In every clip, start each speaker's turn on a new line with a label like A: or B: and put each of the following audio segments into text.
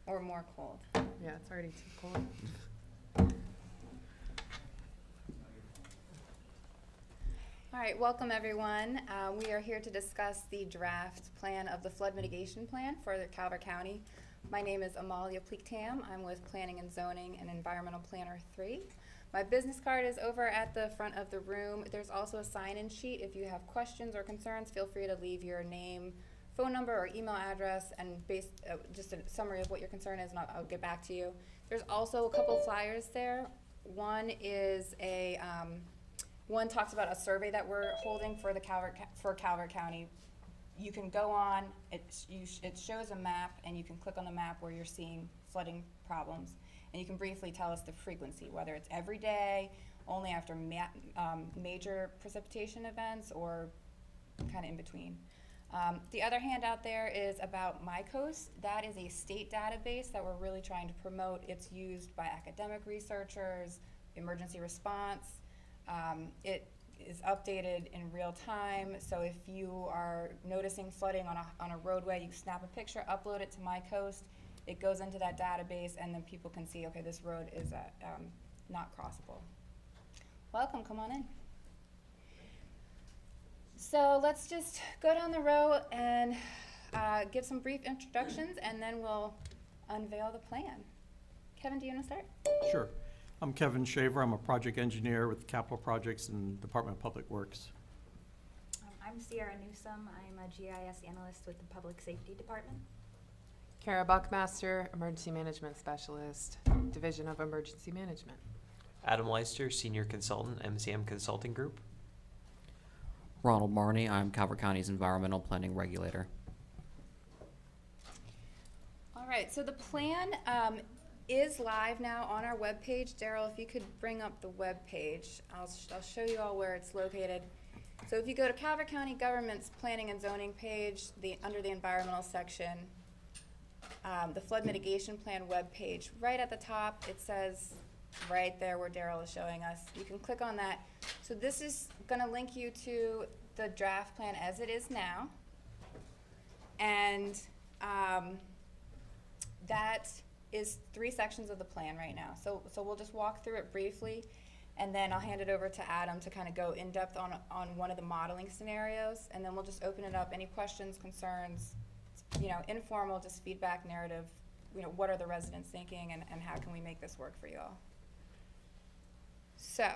A: or more cold.
B: Yeah, it's already too cold.
A: All right, welcome everyone. We are here to discuss the draft plan of the flood mitigation plan for Calvert County. My name is Amalia Pleake-Tamm. I'm with Planning and Zoning and Environmental Planner 3. My business card is over at the front of the room. There's also a sign-in sheet. If you have questions or concerns, feel free to leave your name, phone number, or email address, and just a summary of what your concern is, and I'll get back to you. There's also a couple flyers there. One is one talks about a survey that we're holding for Calvert County. You can go on, it shows a map, and you can click on the map where you're seeing flooding problems, and you can briefly tell us the frequency, whether it's every day, only after major precipitation events, or kind of in between. The other handout there is about MyCoast. That is a state database that we're really trying to promote. It's used by academic researchers, emergency response. It is updated in real time, so if you are noticing flooding on a roadway, you snap a picture, upload it to MyCoast. It goes into that database, and then people can see, okay, this road is not crossable. Welcome, come on in. So let's just go down the row and give some brief introductions, and then we'll unveil the plan. Kevin, do you want to start?
C: Sure. I'm Kevin Shaver. I'm a project engineer with Capital Projects and Department of Public Works.
D: I'm Sierra Newsome. I'm a GIS analyst with the Public Safety Department.
B: Kara Buckmaster, Emergency Management Specialist, Division of Emergency Management.
E: Adam Leister, Senior Consultant, MCM Consulting Group.
F: Ronald Marney, I'm Calvert County's Environmental Planning Regulator.
A: All right, so the plan is live now on our webpage. Daryl, if you could bring up the webpage, I'll show you all where it's located. So if you go to Calvert County Government's Planning and Zoning page, under the environmental section, the Flood Mitigation Plan webpage, right at the top, it says right there where Daryl is showing us. You can click on that. So this is going to link you to the draft plan as it is now. And that is 3 sections of the plan right now. So we'll just walk through it briefly, and then I'll hand it over to Adam to kind of go in depth on one of the modeling scenarios, and then we'll just open it up. Any questions, concerns, informal, just feedback, narrative, what are the residents thinking, and how can we make this work for you all? So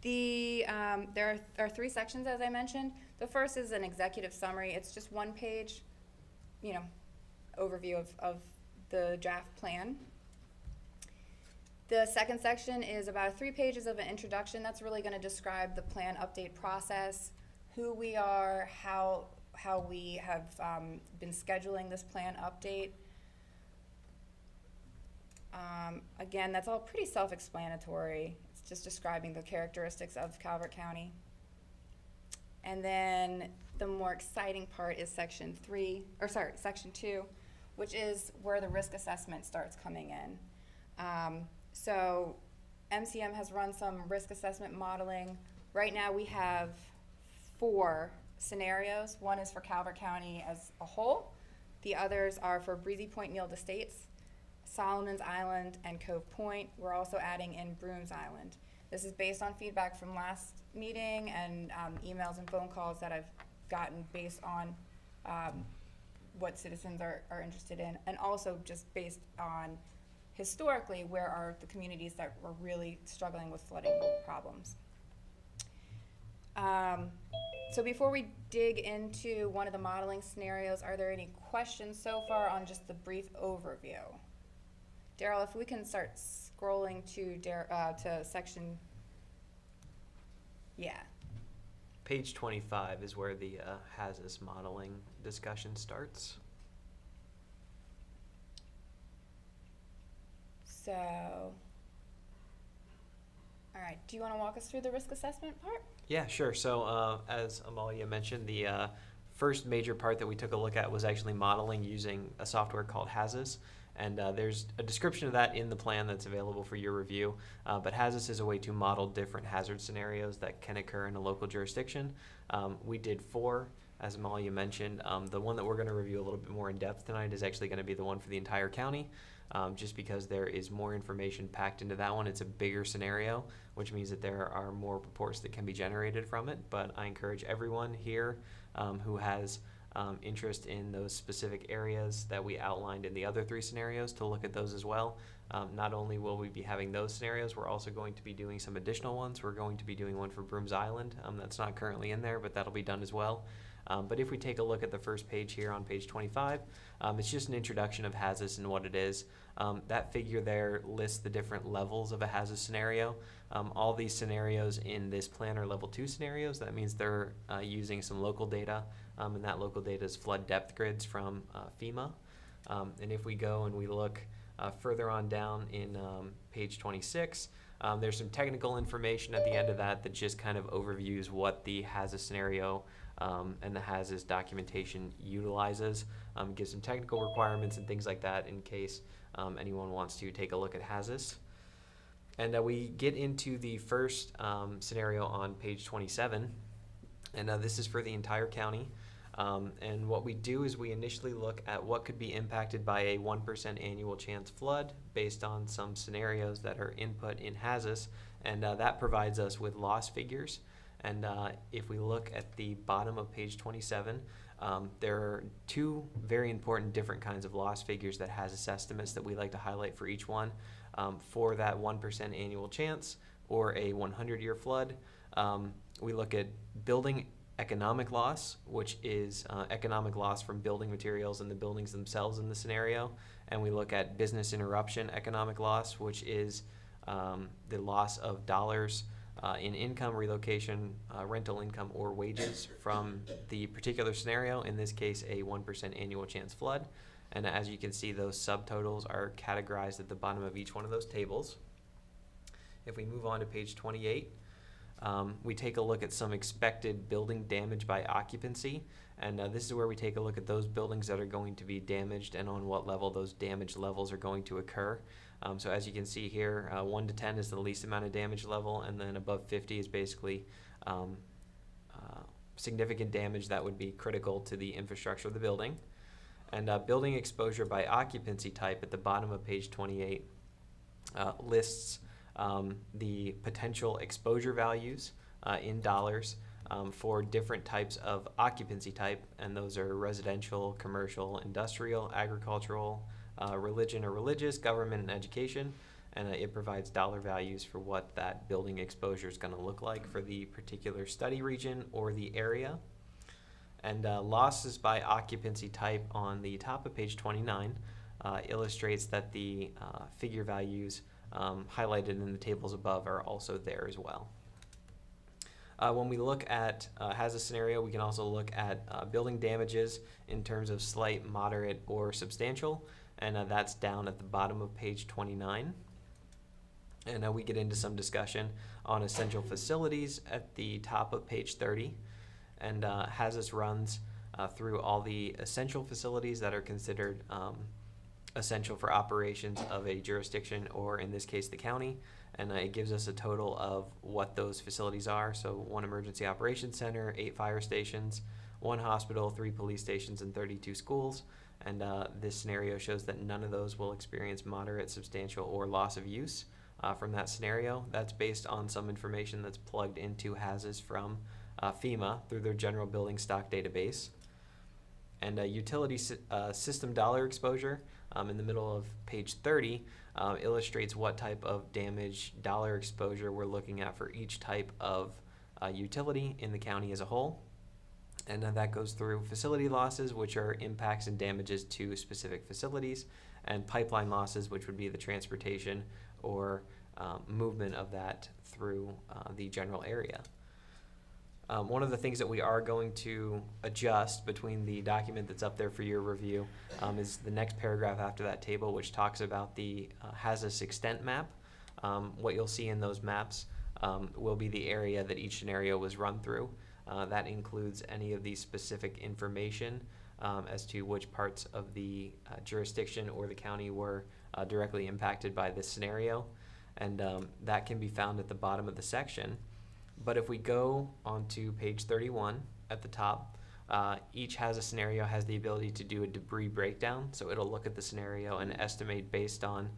A: there are 3 sections, as I mentioned. The first is an executive summary. It's just 1 page, overview of the draft plan. The second section is about 3 pages of an introduction. That's really going to describe the plan update process, who we are, how we have been scheduling this plan update. Again, that's all pretty self-explanatory. It's just describing the characteristics of Calvert County. And then the more exciting part is section 2, which is where the risk assessment starts coming in. So MCM has run some risk assessment modeling. Right now we have 4 scenarios. One is for Calvert County as a whole. The others are for Breezy Point Yield Estates, Solomon's Island, and Cove Point. We're also adding in Brooms Island. This is based on feedback from last meeting and emails and phone calls that I've gotten based on what citizens are interested in, and also just based on historically where are the communities that were really struggling with flooding problems. So before we dig into one of the modeling scenarios, are there any questions so far on just the brief overview? Daryl, if we can start scrolling to section, yeah.
E: Page 25 is where the HAZUS modeling discussion starts.
A: So, all right, do you want to walk us through the risk assessment part?
E: Yeah, sure. So as Amalia mentioned, the first major part that we took a look at was actually modeling using a software called HAZUS. And there's a description of that in the plan that's available for your review. But HAZUS is a way to model different hazard scenarios that can occur in a local jurisdiction. We did 4 as Amalia mentioned. The one that we're going to review a little bit more in depth tonight is actually going to be the one for the entire county, just because there is more information packed into that one. It's a bigger scenario, which means that there are more reports that can be generated from it. But I encourage everyone here who has interest in those specific areas that we outlined in the other 3 scenarios to look at those as well. Not only will we be having those scenarios, we're also going to be doing some additional ones. We're going to be doing one for Brooms Island. That's not currently in there, but that'll be done as well. But if we take a look at the first page here on page 25, it's just an introduction of HAZUS and what it is. That figure there lists the different levels of a HAZUS scenario. All these scenarios in this plan are level 2 scenarios. That means they're using some local data, and that local data is flood depth grids from FEMA. And if we go and we look further on down in page 26, there's some technical information at the end of that that just kind of overviews what the HAZUS scenario and the HAZUS documentation utilizes. Gives some technical requirements and things like that in case anyone wants to take a look at HAZUS. And we get into the first scenario on page 27, and this is for the entire county. And what we do is we initially look at what could be impacted by a 1% annual chance flood based on some scenarios that are input in HAZUS, and that provides us with loss figures. And if we look at the bottom of page 27, there are 2 very important different kinds of loss figures that HAZUS estimates that we like to highlight for each one. For that 1% annual chance or a 100-year flood, we look at building economic loss, which is economic loss from building materials and the buildings themselves in the scenario. And we look at business interruption economic loss, which is the loss of dollars in income, relocation, rental income, or wages from the particular scenario, in this case a 1% annual chance flood. And as you can see, those subtotals are categorized at the bottom of each one of those tables. If we move on to page 28, we take a look at some expected building damage by occupancy, and this is where we take a look at those buildings that are going to be damaged and on what level those damage levels are going to occur. So as you can see here, 1 to 10 is the least amount of damage level, and then above 50 is basically significant damage that would be critical to the infrastructure of the building. And building exposure by occupancy type at the bottom of page 28 lists the potential exposure values in dollars for different types of occupancy type, and those are residential, commercial, industrial, agricultural, religion or religious, government, and education. And it provides dollar values for what that building exposure is going to look like for the particular study region or the area. And losses by occupancy type on the top of page 29 illustrates that the figure values highlighted in the tables above are also there as well. When we look at HAZUS scenario, we can also look at building damages in terms of slight, moderate, or substantial, and that's down at the bottom of page 29. And we get into some discussion on essential facilities at the top of page 30. And HAZUS runs through all the essential facilities that are considered essential for operations of a jurisdiction, or in this case the county, and it gives us a total of what those facilities are. So 1 emergency operations center, 8 fire stations, 1 hospital, 3 police stations, and 32 schools. And this scenario shows that none of those will experience moderate, substantial, or loss of use from that scenario. That's based on some information that's plugged into HAZUS from FEMA through their general building stock database. And utility system dollar exposure in the middle of page 30 illustrates what type of damage dollar exposure we're looking at for each type of utility in the county as a whole. And that goes through facility losses, which are impacts and damages to specific facilities, and pipeline losses, which would be the transportation or movement of that through the general area. One of the things that we are going to adjust between the document that's up there for your review is the next paragraph after that table, which talks about the HAZUS extent map. What you'll see in those maps will be the area that each scenario was run through. That includes any of the specific information as to which parts of the jurisdiction or the county were directly impacted by this scenario. And that can be found at the bottom of the section. But if we go onto page 31 at the top, Each has a scenario, has the ability to do a debris breakdown. So it'll look at the scenario and estimate based on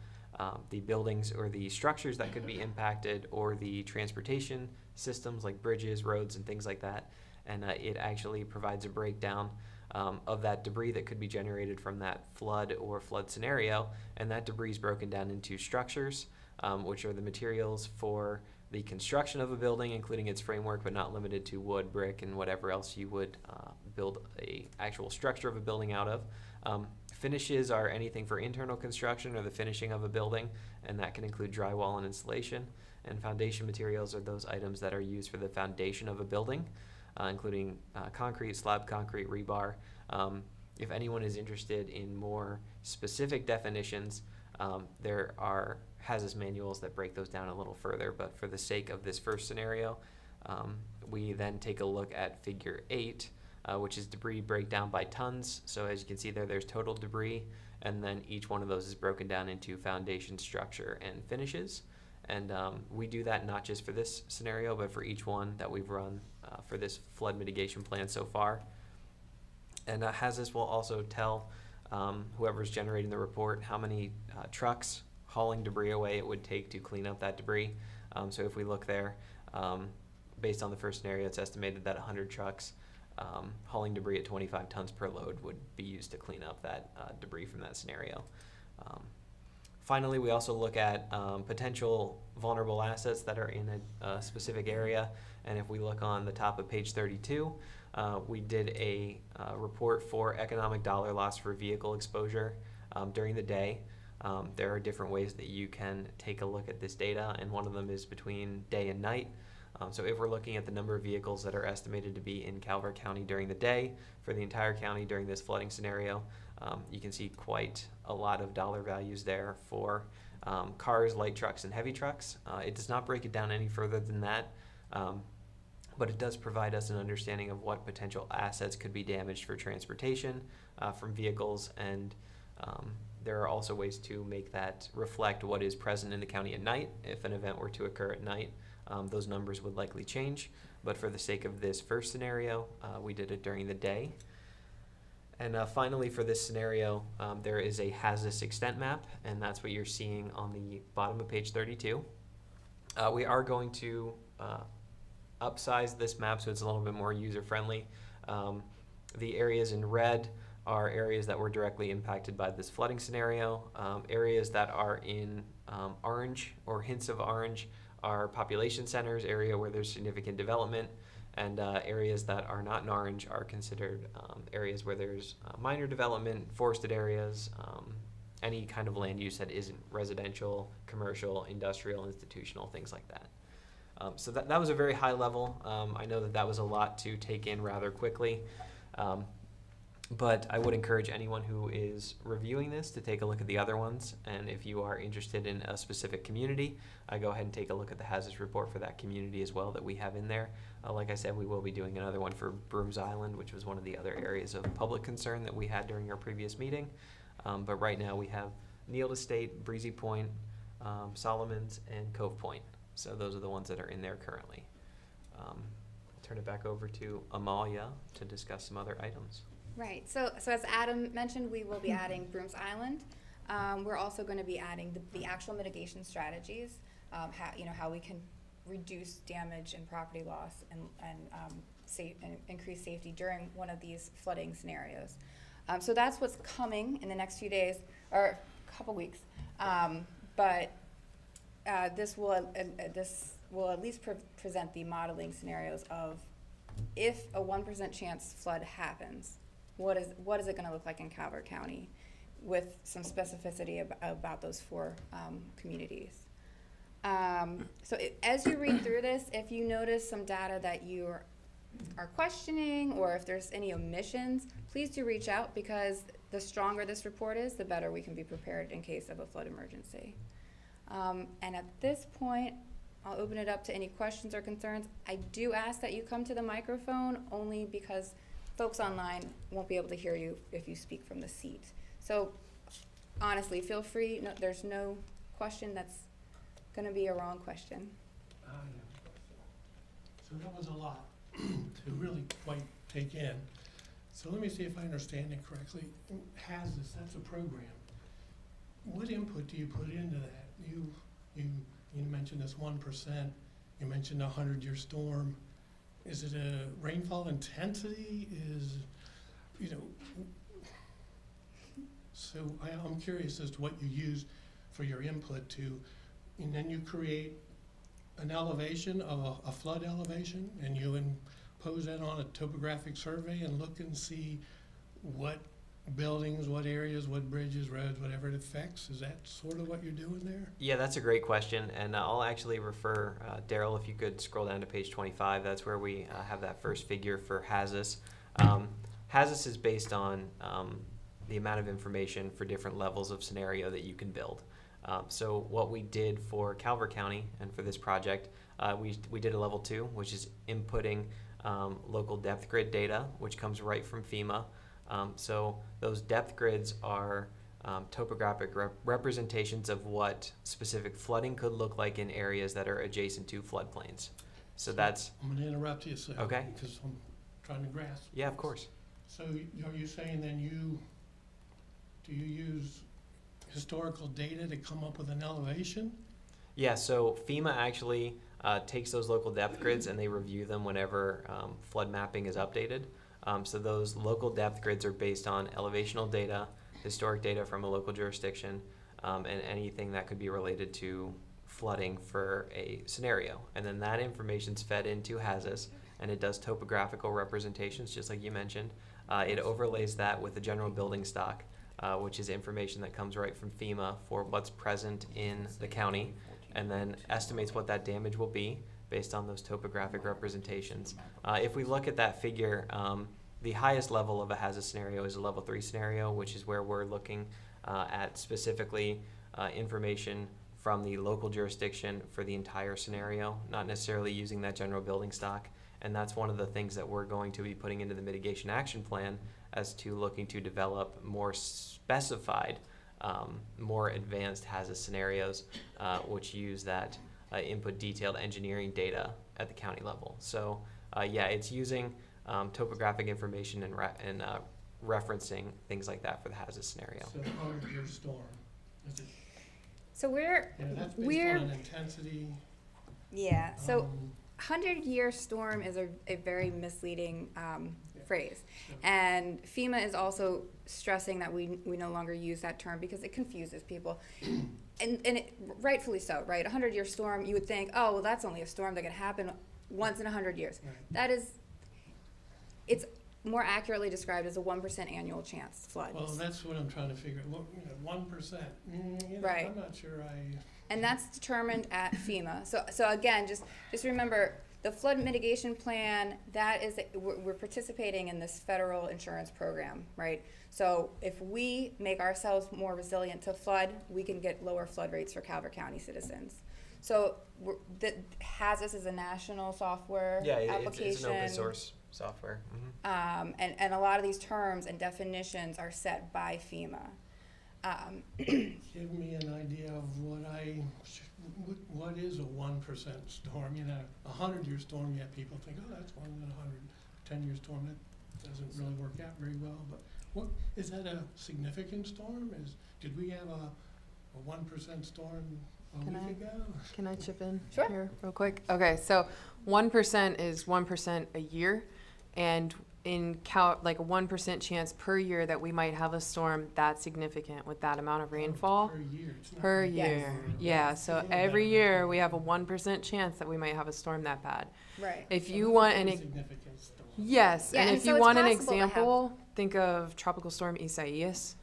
E: the buildings or the structures that could be impacted, or the transportation systems like bridges, roads, and things like that. And it actually provides a breakdown of that debris that could be generated from that flood or flood scenario. And that debris is broken down into structures, which are the materials for the construction of a building, including its framework, but not limited to wood, brick, and whatever else you would build a actual structure of a building out of. Finishes are anything for internal construction or the finishing of a building, and that can include drywall and insulation. And foundation materials are those items that are used for the foundation of a building, including concrete, slab concrete, rebar. If anyone is interested in more specific definitions, there are HAZUS manuals that break those down a little further, but for the sake of this first scenario, we then take a look at figure 8, which is debris breakdown by tons. So as you can see there, there's total debris, and then each one of those is broken down into foundation, structure, and finishes. And we do that not just for this scenario, but for each one that we've run for this flood mitigation plan so far. And HAZUS will also tell whoever's generating the report how many trucks hauling debris away it would take to clean up that debris. So if we look there, based on the first scenario, it's estimated that 100 trucks hauling debris at 25 tons per load would be used to clean up that debris from that scenario. Finally, we also look at potential vulnerable assets that are in a specific area. And if we look on the top of page 32, we did a report for economic dollar loss for vehicle exposure during the day. There are different ways that you can take a look at this data, and one of them is between day and night. So if we're looking at the number of vehicles that are estimated to be in Calvert County during the day for the entire county during this flooding scenario, you can see quite a lot of dollar values there for cars, light trucks, and heavy trucks. It does not break it down any further than that, but it does provide us an understanding of what potential assets could be damaged for transportation from vehicles, and there are also ways to make that reflect what is present in the county at night. If an event were to occur at night, those numbers would likely change, but for the sake of this first scenario, we did it during the day. And finally, for this scenario, there is a HAZUS extent map, and that's what you're seeing on the bottom of page 32. We are going to upsize this map so it's a little bit more user-friendly. The areas in red are areas that were directly impacted by this flooding scenario. Areas that are in orange or hints of orange are population centers, area where there's significant development, and areas that are not in orange are considered areas where there's minor development, forested areas, any kind of land use that isn't residential, commercial, industrial, institutional, things like that. So that was a very high level. I know that was a lot to take in rather quickly. But I would encourage anyone who is reviewing this to take a look at the other ones. And if you are interested in a specific community, go ahead and take a look at the HAZUS report for that community as well that we have in there. Like I said, we will be doing another one for Brooms Island, which was one of the other areas of public concern that we had during our previous meeting. But right now we have Neal Estate, Breezy Point, Solomons, and Cove Point. So those are the ones that are in there currently. I'll turn it back over to Amalia to discuss some other items.
A: Right, so as Adam mentioned, we will be adding Brooms Island. We're also going to be adding the actual mitigation strategies, how we can reduce damage and property loss and increase safety during one of these flooding scenarios. So that's what's coming in the next few days, or a couple weeks. But this will at least present the modeling scenarios of if a 1% chance flood happens, what is it going to look like in Calvert County, with some specificity about those 4 communities. As you read through this, if you notice some data that you are questioning, or if there's any omissions, please do reach out, because the stronger this report is, the better we can be prepared in case of a flood emergency. And at this point, I'll open it up to any questions or concerns. I do ask that you come to the microphone, only because folks online won't be able to hear you if you speak from the seat. So honestly, feel free. No, there's no question that's going to be a wrong question.
G: So that was a lot to really quite take in. So let me see if I understand it correctly. HAZUS, that's a program. What input do you put into that? You mentioned this 1%, you mentioned a 100-year storm. Is it a rainfall intensity? So I'm curious as to what you use for your input to, and then you create an elevation of a flood elevation, and you impose that on a topographic survey and look and see what buildings, what areas, what bridges, roads, whatever it affects. Is that sort of what you're doing there?
E: Yeah, that's a great question, and I'll actually refer, Daryl, if you could scroll down to page 25, that's where we have that first figure for HAZUS. HAZUS is based on the amount of information for different levels of scenario that you can build. So what we did for Calvert County and for this project, we did a level 2, which is inputting local depth grid data, which comes right from FEMA. So those depth grids are topographic representations of what specific flooding could look like in areas that are adjacent to floodplains. So that's...
G: I'm going to interrupt you a second.
E: Okay.
G: Because I'm trying to grasp.
E: Yeah, of course.
G: So are you saying then do you use historical data to come up with an elevation?
E: Yeah, so FEMA actually takes those local depth grids and they review them whenever flood mapping is updated. So those local depth grids are based on elevational data, historic data from a local jurisdiction, and anything that could be related to flooding for a scenario. And then that information's fed into HAZUS, and it does topographical representations, just like you mentioned. It overlays that with the general building stock, which is information that comes right from FEMA for what's present in the county, and then estimates what that damage will be based on those topographic representations. If we look at that figure, the highest level of a HAZUS scenario is a level 3 scenario, which is where we're looking at specifically information from the local jurisdiction for the entire scenario, not necessarily using that general building stock. And that's one of the things that we're going to be putting into the mitigation action plan as to looking to develop more specified, more advanced HAZUS scenarios, which use that input detailed engineering data at the county level. So yeah, it's using topographic information and referencing things like that for the HAZUS scenario.
G: So 100-year storm. Is it,
A: So
G: that's based on an intensity.
A: yeah, so 100-year storm is a very misleading phrase. And FEMA is also stressing that we no longer use that term because it confuses people. And it, rightfully so, right? 100-year storm, you would think, oh, well, that's only a storm that can happen once in 100 years.
G: Right.
A: That is, it's more accurately described as a 1% annual chance floods.
G: Well, that's what I'm trying to figure out. Look, 1%.
A: Right.
G: I'm not sure
A: And that's determined at FEMA. So again, just remember, the flood mitigation plan, that is, we're participating in this federal insurance program, right? So if we make ourselves more resilient to flood, we can get lower flood rates for Calvert County citizens. So HAZUS is a national software application.
E: It's an open source software. Mm-hmm.
A: And a lot of these terms and definitions are set by FEMA.
G: give me an idea of what is a 1% storm. 100-year storm, yet people think, oh, that's 1 in 100. 10-year storm, that doesn't really work out very well. But what is that a significant storm? Did we have a 1% storm a week ago?
B: Can I chip in
A: Sure.
B: here real quick? Okay, so 1% is 1% a year, and in like a 1% chance per year that we might have a storm that's significant with that amount of rainfall.
G: Per year. It's not
B: Per
G: like-
B: year, yeah. So every year we have a 1% chance that we might have a storm that bad.
A: Right.
B: If
G: So
B: you
G: that's
B: want
G: a
B: an
G: pretty significant storm.
B: yes,
A: Yeah,
B: and
A: and
B: if
A: so
B: you
A: it's
B: want an
A: possible to have-
B: example, think of Tropical Storm Isaias.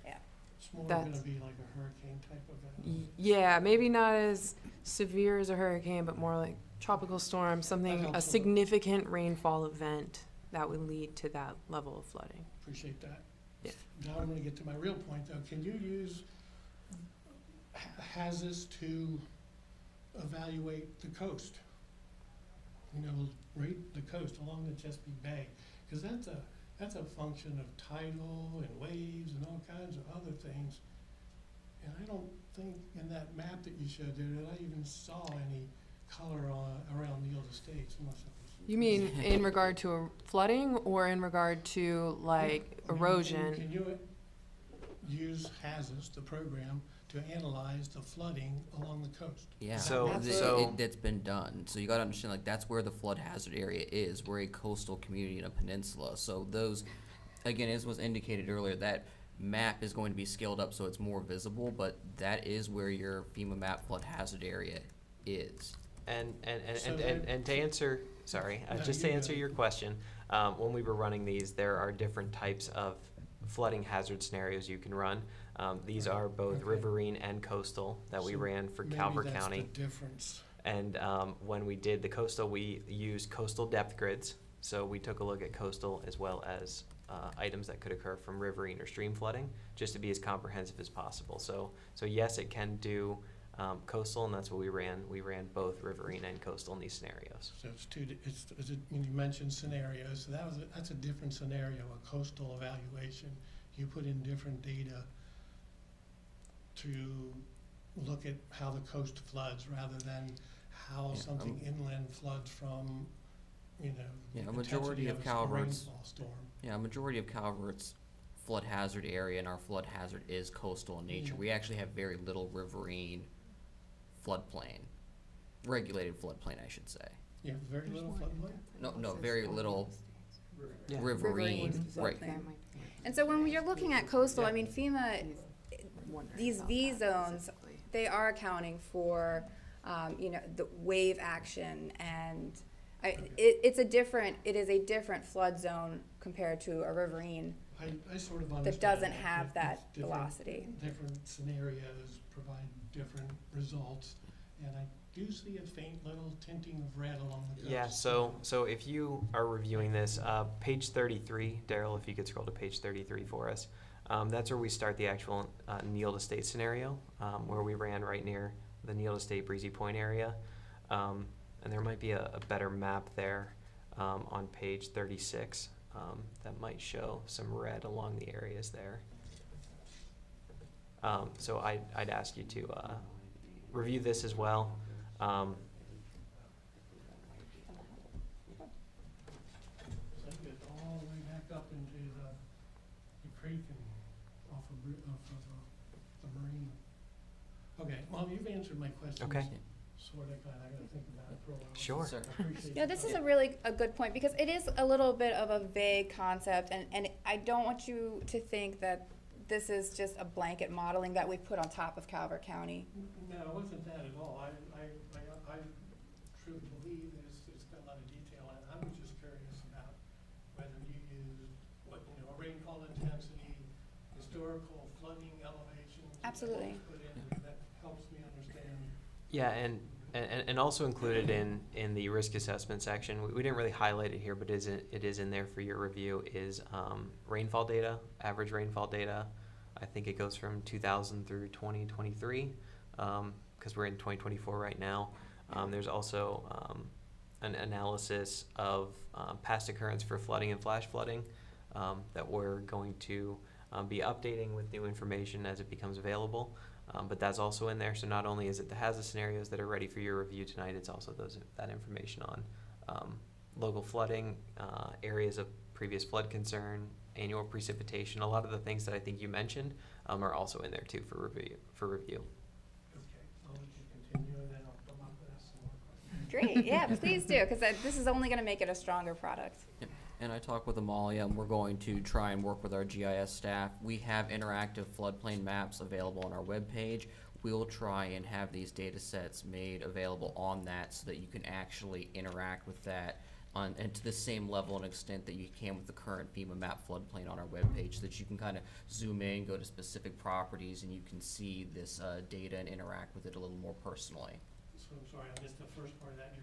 G: It's more going to
B: That's-
G: be like a hurricane type event.
B: Yeah, maybe not as severe as a hurricane, but more like tropical storm, something, a
G: helps.
B: significant rainfall event that would lead to that level of flooding.
G: Appreciate that.
B: Yeah.
G: Now I'm going to get to my real point, though. Can you use HAZUS to evaluate the coast? Rate the coast along the Chesapeake Bay, because that's a function of tidal and waves and all kinds of other things. And I don't think in that map that you showed there that I even saw any color around the Old Estates, unless it was
B: You mean in regard to flooding or in regard to like
G: I mean,
B: erosion?
G: Can you use HAZAS, the program, to analyze the flooding along the coast?
F: Yeah,
E: So-
F: that's been done. So you gotta understand, like, that's where the flood hazard area is. We're a coastal community in a peninsula. So those, again, as was indicated earlier, that map is going to be scaled up so it's more visible, but that is where your FEMA map flood hazard area is.
E: And to answer, sorry,
G: No,
E: just
G: you
E: to answer
G: go.
E: your question, when we were running these, there are different types of flooding hazard scenarios you can run. These are both
G: Okay.
E: riverine and coastal that we
G: So
E: ran for
G: maybe
E: Calvert
G: that's
E: County.
G: the difference.
E: And when we did the coastal, we used coastal depth grids. So we took a look at coastal as well as items that could occur from riverine or stream flooding, just to be as comprehensive as possible. So yes, it can do coastal, and that's what we ran. We ran both riverine and coastal in these scenarios.
G: So when you mentioned scenarios, so that's a different scenario, a coastal evaluation. You put in different data to look at how the coast floods rather than how
F: Yeah,
G: something inland floods from,
F: Yeah,
G: the
F: a majority
G: intensity
F: of
G: a
F: Calvert's,
G: rainfall storm.
F: yeah, a majority of Calvert's flood hazard area and our flood hazard is coastal in nature.
G: Yeah.
F: We actually have very little riverine floodplain, regulated floodplain, I should say.
G: You have very little floodplain?
F: No, very little
E: Yeah.
F: riverine, right.
A: floodplain. And so when you're looking at coastal, I mean, FEMA, these V zones, they are accounting for, the wave action, and it is a different flood zone compared to a riverine
G: I sort of understand.
A: that doesn't have
G: It's
A: that
G: different-
A: velocity.
G: Different scenarios provide different results, and I do see a faint little tinting of red along the coast.
E: Yeah, so if you are reviewing this, page 33, Daryl, if you could scroll to page 33 for us, that's where we start the actual Neal Estate scenario, where we ran right near the Neal Estate Breezy Point area. And there might be a better map there on page 36 that might show some red along the areas there. So I'd ask you to review this as well.
G: So you get all the way back up into the creek and off of the marine. Okay, well, you've answered my questions.
E: Okay.
G: Sort of, I gotta think about it for a while.
E: Sure.
F: Sir.
G: I appreciate
A: Yeah,
G: your
A: this is
G: time.
A: a good point, because it is a little bit of a vague concept, and I don't want you to think that this is just a blanket modeling that we put on top of Calvert County.
G: No, it wasn't that at all. I truly believe it's got a lot of detail in it. I was just curious about whether you used a rainfall intensity, historical flooding elevations.
A: Absolutely.
G: Put in, that helps me understand.
E: Yeah, and also included in the risk assessment section, we didn't really highlight it here, but it is in there for your review, is rainfall data, average rainfall data. I think it goes from 2000 through 2023, because we're in 2024 right now. There's also an analysis of past occurrence for flooding and flash flooding that we're going to be updating with new information as it becomes available. But that's also in there. So not only is it the hazard scenarios that are ready for your review tonight, it's also that information on local flooding, areas of previous flood concern, annual precipitation. A lot of the things that I think you mentioned are also in there too for review.
G: Okay, I'll let you continue and then I'll come up with some more questions.
A: Great, yeah, please do, because this is only gonna make it a stronger product.
F: Yep. And I talked with Amalia, and we're going to try and work with our GIS staff. We have interactive floodplain maps available on our webpage. We'll try and have these data sets made available on that so that you can actually interact with that and to the same level and extent that you can with the current FEMA map floodplain on our webpage, so that you can kind of zoom in, go to specific properties, and you can see this data and interact with it a little more personally.
G: So I'm sorry, I missed the first part of that.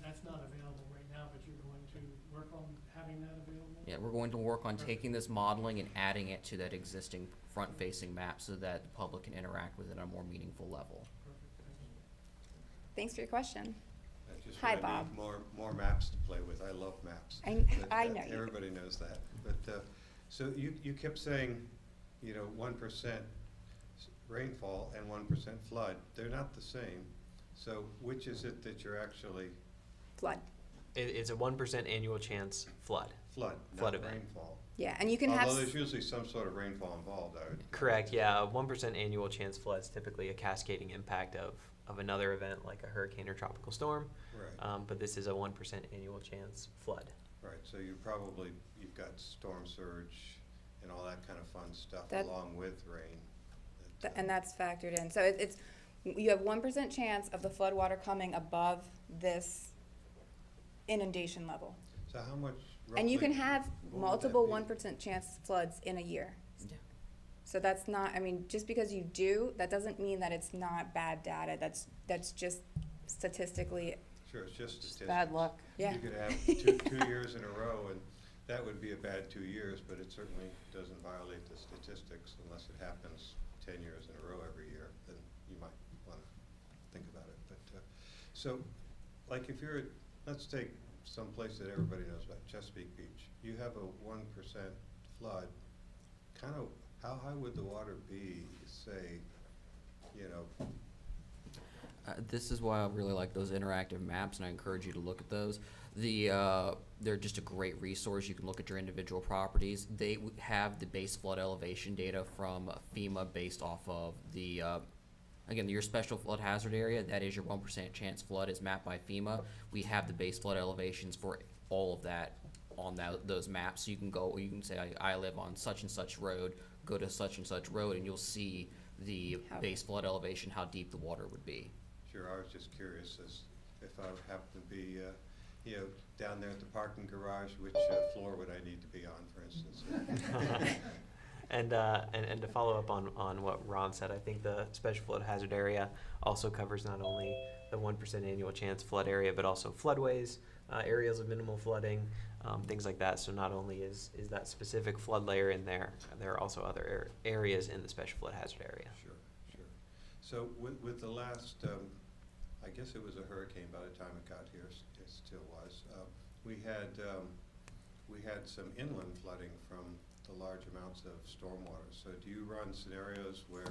G: That's not available right now, but you're going to work on having that available?
F: Yeah, we're going to work on taking this modeling and adding it to that existing front-facing map so that the public can interact with it on a more meaningful level.
G: Perfect, thank you.
A: Thanks for your question.
H: That's just
A: Hi,
H: what I
A: Bob.
H: need more maps to play with. I love maps.
A: I
H: But,
A: know you.
H: Everybody knows that. But, so you kept saying, 1% rainfall and 1% flood. They're not the same. So which is it that you're actually,
A: Flood.
E: It's a 1% annual chance flood.
H: Flood,
E: Flood
H: not
E: event.
H: rainfall.
A: Yeah, and you can have.
H: Although there's usually some sort of rainfall involved, I would.
E: Correct, yeah. A 1% annual chance flood is typically a cascading impact of another event like a hurricane or tropical storm.
H: Right,
E: But this is a 1% annual chance flood.
H: right, so you've got storm surge and all that kind of fun stuff
A: That-
H: along with rain.
A: And that's factored in. So it's, you have 1% chance of the flood water coming above this inundation level.
H: So how much
A: And you can
H: roughly
A: have
H: what would
A: multiple
H: that be?
A: 1% chance floods in a year.
B: Yeah.
A: So that's not, I mean, just because you do, that doesn't mean that it's not bad data. That's just statistically,
H: Sure, it's just
B: Just
H: statistics.
B: bad luck.
A: yeah.
H: You could have two years in a row, and that would be a bad 2 years, but it certainly doesn't violate the statistics unless it happens 10 years in a row every year, then you might want to think about it. But, so, like if you're, let's take some place that everybody knows about, Chesapeake Beach. You have a 1% flood, kind of, how high would the water be, say, you know,
F: This is why I really like those interactive maps, and I encourage you to look at those. They're just a great resource. You can look at your individual properties. They have the base flood elevation data from FEMA based off of the, again, your special flood hazard area. That is your 1% chance flood is mapped by FEMA. We have the base flood elevations for all of that on those maps. So you can say, I live on such and such road, go to such and such road, and you'll see the base flood elevation, how deep the water would be.
H: sure, I was just curious as if I happen to be, you know, down there at the parking garage, which floor would I need to be on, for instance?
E: And to follow up on what Ron said, I think the special flood hazard area also covers not only the 1% annual chance flood area, but also floodways, areas of minimal flooding, things like that. So not only is that specific flood layer in there, there are also other areas in the special flood hazard area.
H: Sure, sure. So with the last, I guess it was a hurricane by the time it got here, it still was. We had some inland flooding from the large amounts of stormwater. So do you run scenarios where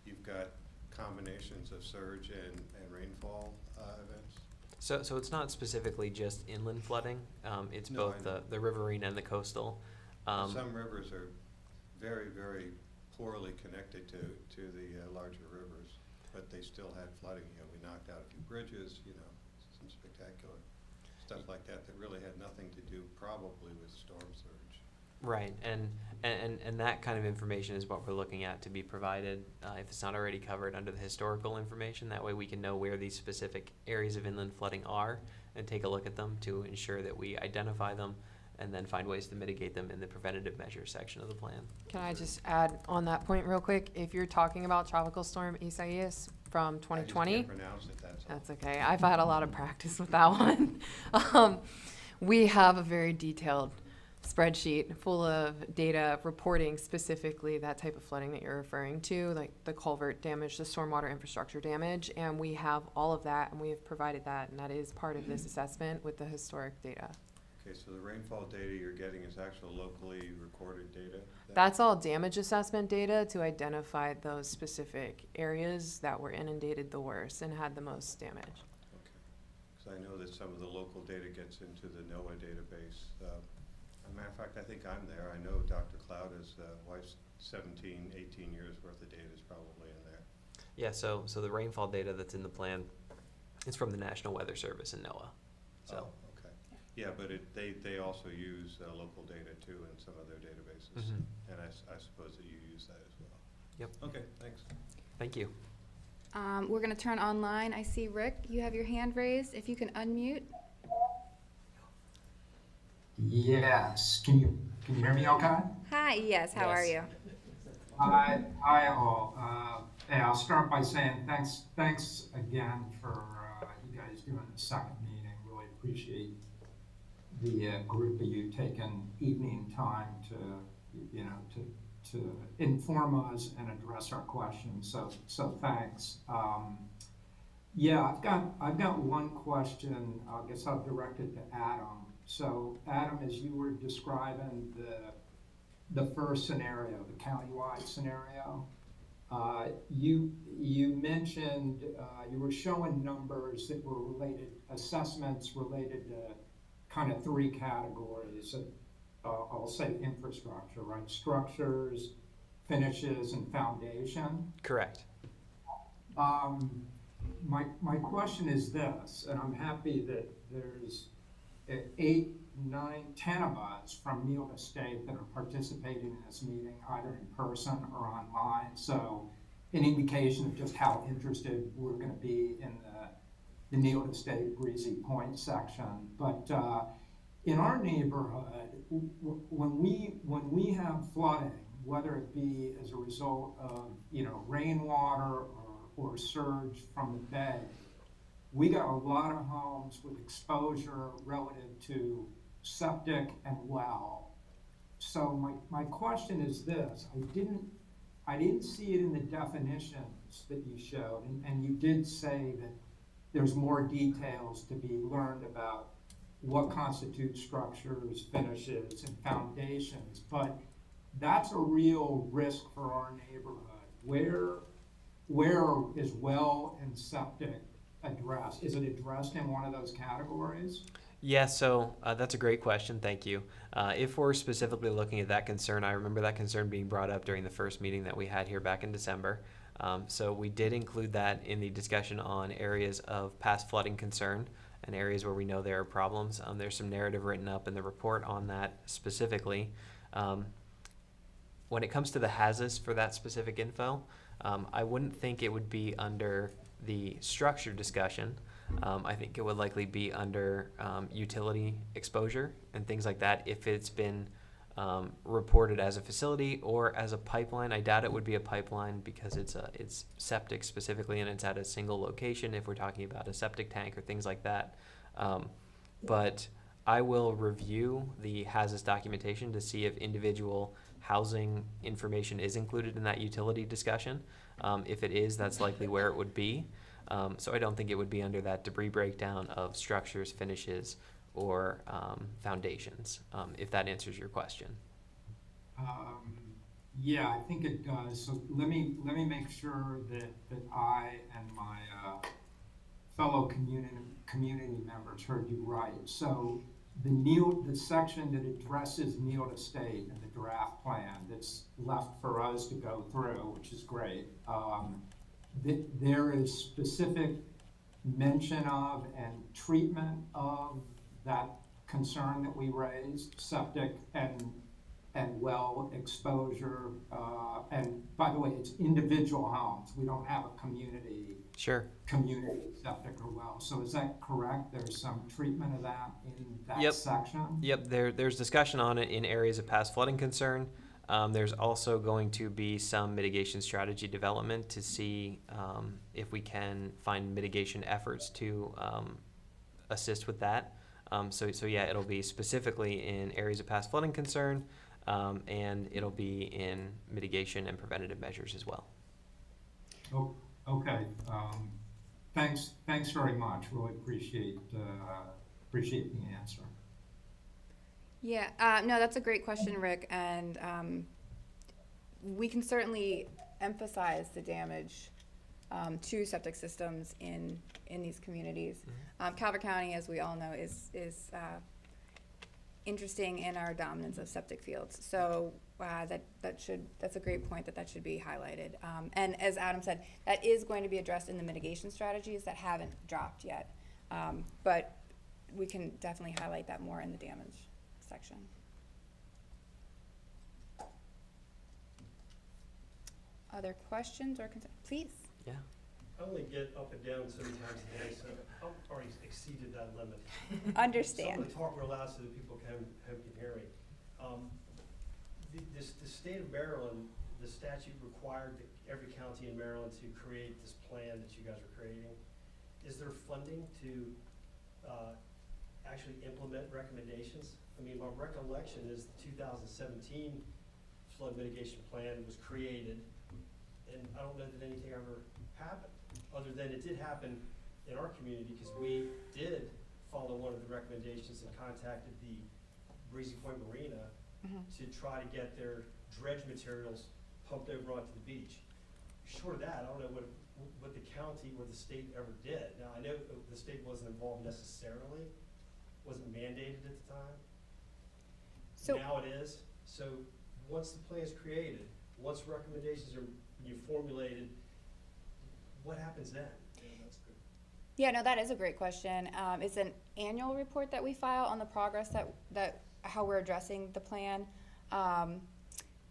H: you've got combinations of surge and rainfall events?
E: So it's not specifically just inland flooding. It's
H: No,
E: both
H: I know.
E: the riverine and the coastal.
H: Some rivers are very, very poorly connected to the larger rivers, but they still had flooding. You know, we knocked out a few bridges, you know, some spectacular stuff like that that really had nothing to do probably with storm surge.
E: Right, and that kind of information is what we're looking at to be provided, if it's not already covered under the historical information. That way we can know where these specific areas of inland flooding are and take a look at them to ensure that we identify them and then find ways to mitigate them in the preventative measures section of the plan.
B: Can I just add on that point real quick? If you're talking about Tropical Storm Isaias from 2020,
H: I just can't pronounce it, that's all.
B: that's okay. I've had a lot of practice with that one. We have a very detailed spreadsheet full of data reporting specifically that type of flooding that you're referring to, like the culvert damage, the stormwater infrastructure damage, and we have all of that, and we have provided that, and that is part of this assessment with the historic data.
H: Okay, so the rainfall data you're getting is actual locally recorded data?
B: That's all damage assessment data to identify those specific areas that were inundated the worst and had the most damage.
H: Okay, because I know that some of the local data gets into the NOAA database. As a matter of fact, I think I'm there. I know Dr. Cloud's wife's 17, 18 years worth of data is probably in there.
E: Yeah, so the rainfall data that's in the plan is from the National Weather Service and NOAA. So.
H: Oh, okay. Yeah, but they also use local data too in some of their databases.
E: Mhm.
H: And I suppose that you use that as well.
E: Yep.
H: Okay, thanks.
E: Thank you.
A: We're gonna turn online. I see Rick, you have your hand raised. If you can unmute.
I: Yes, can you hear me okay?
A: Hi, yes, how are you?
E: Yes.
I: Hi all. Hey, I'll start by saying thanks again for you guys doing the second meeting. Really appreciate the group of you taking evening time to inform us and address our questions. So thanks. Yeah, I've got one question. I guess I'll direct it to Adam. So Adam, as you were describing the first scenario, the countywide scenario, you mentioned you were showing numbers that were related, assessments related kind of three categories of, I'll say infrastructure, right? Structures, finishes, and foundation.
E: Correct.
I: My question is this, and I'm happy that there's 8, 9, 10 of us from Neal Estate that are participating in this meeting, either in person or online. So an indication of just how interested we're going to be in the Neal Estate Breezy Point section. But in our neighborhood, when we have flooding, whether it be as a result of rainwater or surge from the bay, we got a lot of homes with exposure relative to septic and well. So my question is this: I didn't see it in the definitions that you showed, and you did say that there's more details to be learned about what constitutes structures, finishes, and foundations, but that's a real risk for our neighborhood. Where is well and septic addressed? Is it addressed in one of those categories?
E: Yeah, so that's a great question. Thank you. If we're specifically looking at that concern, I remember that concern being brought up during the first meeting that we had here back in December. So we did include that in the discussion on areas of past flooding concern and areas where we know there are problems. There's some narrative written up in the report on that specifically. When it comes to the HAZUS for that specific info, I wouldn't think it would be under the structure discussion. I think it would likely be under utility exposure and things like that if it's been reported as a facility or as a pipeline. I doubt it would be a pipeline because it's septic specifically and it's at a single location if we're talking about a septic tank or things like that. But I will review the HAZUS documentation to see if individual housing information is included in that utility discussion. If it is, that's likely where it would be. So I don't think it would be under that debris breakdown of structures, finishes, or foundations, if that answers your question.
I: Yeah, I think it does. So let me make sure that I and my fellow community members heard you right. So the section that addresses Neal Estate in the draft plan that's left for us to go through, which is great. There is specific mention of and treatment of that concern that we raised, septic and well exposure. And by the way, it's individual homes. We don't have a community.
E: Sure.
I: Community septic or well. So is that correct? There's some treatment of that in that section?
E: Yep, there's discussion on it in areas of past flooding concern. There's also going to be some mitigation strategy development to see if we can find mitigation efforts to assist with that. So yeah, it'll be specifically in areas of past flooding concern, and it'll be in mitigation and preventative measures as well.
I: Oh, okay. Thanks very much. Really appreciate the answer.
A: Yeah, no, that's a great question, Rick, and we can certainly emphasize the damage to septic systems in these communities. Calvert County, as we all know, is interesting in our dominance of septic fields. So that's a great point that should be highlighted. And as Adam said, that is going to be addressed in the mitigation strategies that haven't dropped yet, but we can definitely highlight that more in the damage section. Other questions or concerns? Please.
E: Yeah.
J: I only get up and down so many times a day, so I've already exceeded that limit.
A: Understand.
J: So I'm going to talk real loud so that people can hear me. The state of Maryland, the statute required every county in Maryland to create this plan that you guys are creating. Is there funding to actually implement recommendations? I mean, my recollection is the 2017 flood mitigation plan was created, and I don't know that anything ever happened, other than it did happen in our community because we did follow one of the recommendations and contacted the Breezy Point Marina to try to get their dredge materials pumped over onto the beach. Short of that, I don't know what the county or the state ever did. Now, I know the state wasn't involved necessarily, wasn't mandated at the time.
A: So-
J: Now it is. So once the plan is created, once recommendations are formulated, what happens then? Yeah, that's good.
A: Yeah, no, that is a great question. It's an annual report that we file on the progress that how we're addressing the plan.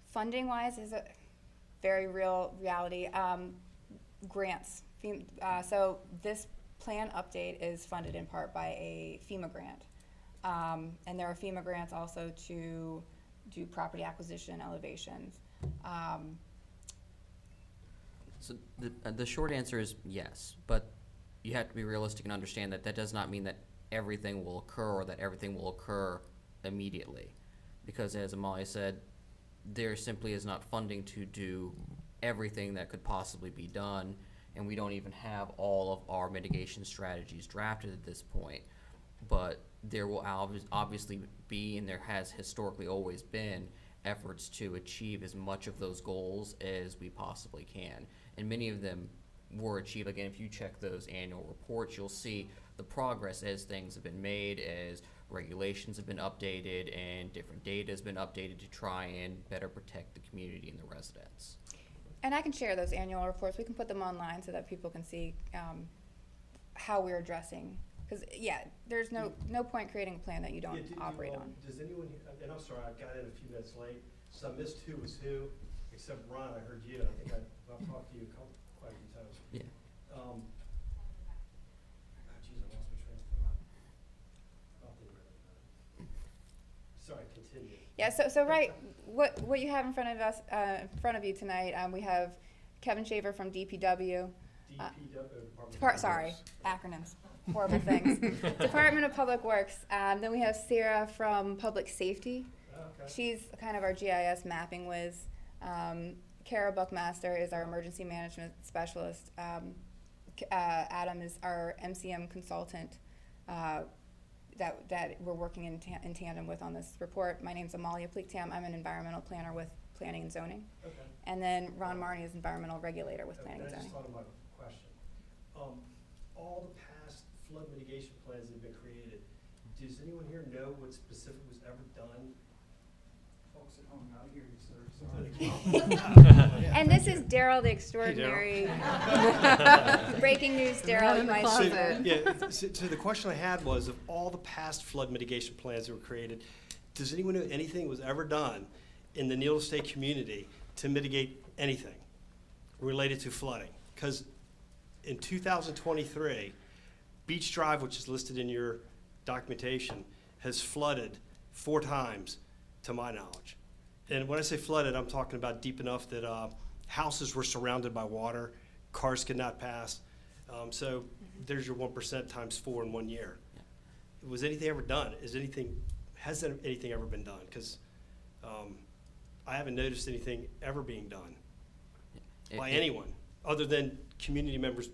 A: Funding wise is a very real reality. Grants. So this plan update is funded in part by a FEMA grant. And there are FEMA grants also to do property acquisition elevations.
F: So the short answer is yes, but you have to be realistic and understand that that does not mean that everything will occur or that everything will occur immediately. Because as Amalia said, there simply is not funding to do everything that could possibly be done, and we don't even have all of our mitigation strategies drafted at this point. But there will obviously be, and there has historically always been, efforts to achieve as much of those goals as we possibly can. And many of them were achieved. Again, if you check those annual reports, you'll see the progress as things have been made, as regulations have been updated, and different data has been updated to try and better protect the community and the residents.
A: And I can share those annual reports. We can put them online so that people can see how we're addressing. Because, yeah, there's no point creating a plan that you don't operate on.
J: Does anyone, and I'm sorry, I got in a few minutes late, so I missed who was who, except Ron, I heard you, and I think I've talked to you quite a few times.
F: Yeah.
J: Geez, I lost my train of thought. Oh, didn't really matter. Sorry, continue.
A: Yeah, so right, what you have in front of us, in front of you tonight, we have Kevin Shaver from DPW. Sorry, acronyms, horrible things. Department of Public Works. Then we have Sarah from Public Safety.
J: Okay.
A: She's kind of our GIS mapping whiz. Kara Buckmaster is our emergency management specialist. Adam is our MCM consultant that we're working in tandem with on this report. My name's Amalia Pleake-Tamm. I'm an environmental planner with Planning and Zoning.
J: Okay.
A: And then Ron Marnie is environmental regulator with Planning and
J: I just
A: Zoning.
J: thought of my question. All the past flood mitigation plans that have been created, does anyone here know what specific was ever done?
K: Folks at home, not here, sir, sorry.
A: And this is Daryl, the extraordinary. Breaking news, Daryl, you might
J: So,
A: say.
J: yeah, so the question I had was, of all the past flood mitigation plans that were created, does anyone know anything was ever done in the Needle State community to mitigate anything related to flooding? Because in 2023, Beach Drive, which is listed in your documentation, has flooded 4 times, to my knowledge. And when I say flooded, I'm talking about deep enough that houses were surrounded by water, cars could not pass. So there's your 1% times 4 in 1 year. Yeah. Was anything ever done? Has anything ever been done? Because I haven't noticed anything ever being done by anyone, other than community members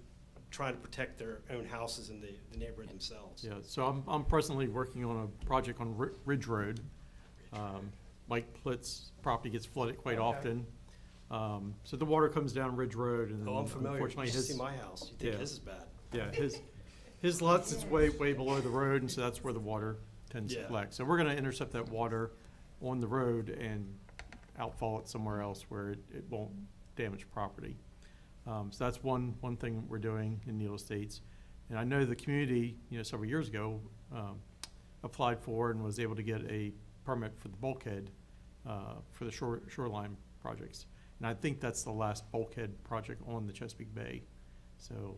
J: trying to protect their own houses and the neighborhood themselves.
C: Yeah, so I'm presently working on a project on Ridge Road. Mike Plitt's property gets flooded quite often. So the water comes down Ridge Road, and then
J: I'm familiar.
C: unfortunately
J: You should
C: his,
J: see my house. You think his is bad.
C: Yeah, his lots is way below the road, and so that's where the water tends to collect. So we're going to intercept that water on the road and outfall it somewhere else where it won't damage property. So that's one thing we're doing in Needle Estates. And I know the community, several years ago, applied for and was able to get a permit for the bulkhead for the shoreline projects. And I think that's the last bulkhead project on the Chesapeake Bay. So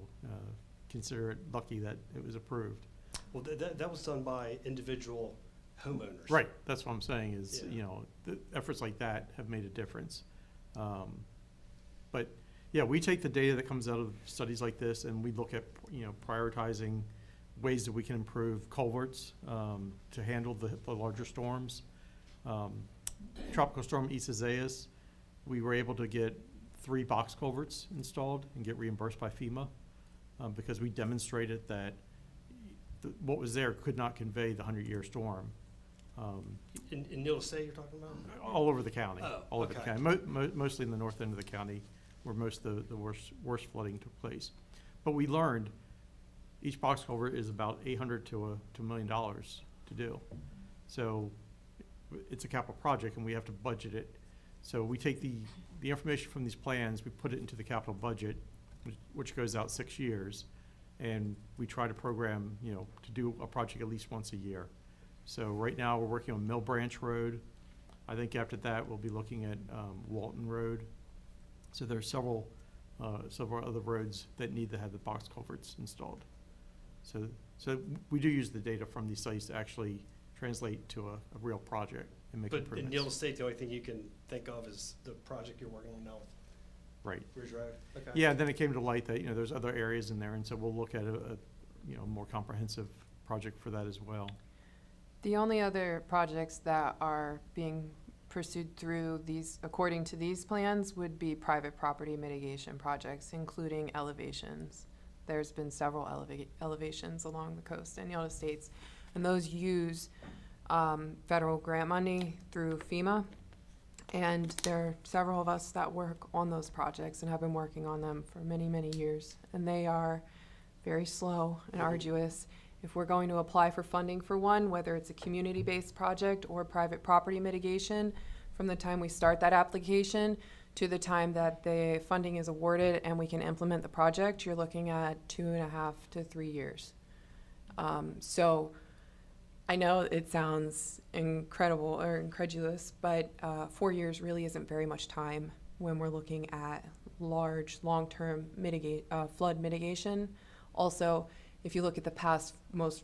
C: consider it lucky that it was approved.
J: Well, that was done by individual homeowners.
C: Right, that's what I'm saying is, the efforts like that have made a difference. But yeah, we take the data that comes out of studies like this and we look at, prioritizing ways that we can improve culverts to handle the larger storms. Tropical Storm Isaias, we were able to get 3 box culverts installed and get reimbursed by FEMA because we demonstrated that what was there could not convey the 100-year storm.
J: In Needle State you're talking about?
C: All over the county.
J: Oh,
C: all over the county. Mostly in the north end of the county where most of the worst flooding took place. But we learned each box culvert is about $800 to $1 million to do. So it's a capital project and we have to budget it. So we take the information from these plans, we put it into the capital budget, which goes out 6 years. And we try to program, you know, to do a project at least once a year. So right now, we're working on Mill Branch Road. I think after that, we'll be looking at Walton Road. So there are several other roads that need to have the box culverts installed. So we do use the data from these sites to actually translate to a real project and make
J: But in
C: improvements.
J: Neal State, the only thing you can think of is the project you're working on now
C: Right.
J: with Ridge Road. Okay.
C: Yeah, then it came to light that, you know, there's other areas in there, and so we'll look at a you know, more comprehensive project for that as well.
B: The only other projects that are being pursued through these, according to these plans, would be private property mitigation projects, including elevations. There's been several elevations along the coast in the United States, and those use federal grant money through FEMA. And there are several of us that work on those projects and have been working on them for many, many years. And they are very slow and arduous. If we're going to apply for funding for one, whether it's a community-based project or private property mitigation, from the time we start that application to the time that the funding is awarded and we can implement the project, you're looking at 2.5 to 3 years. So I know it sounds incredible or incredulous, but 4 years really isn't very much time when we're looking at large, long-term flood mitigation. Also, if you look at the past most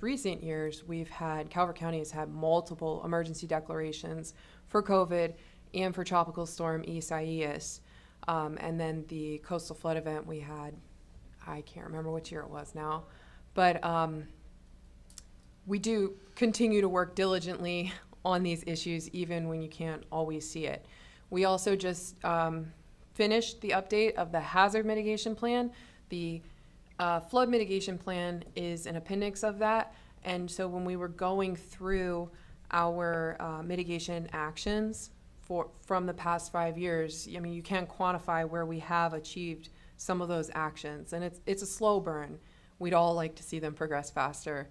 B: recent years, Calvert County has had multiple emergency declarations for COVID and for Tropical Storm Isaias. And then the coastal flood event we had, I can't remember which year it was now, but we do continue to work diligently on these issues, even when you can't always see it. We also just finished the update of the hazard mitigation plan. The flood mitigation plan is an appendix of that. And so when we were going through our mitigation actions from the past 5 years, I mean, you can't quantify where we have achieved some of those actions. And it's a slow burn. We'd all like to see them progress faster.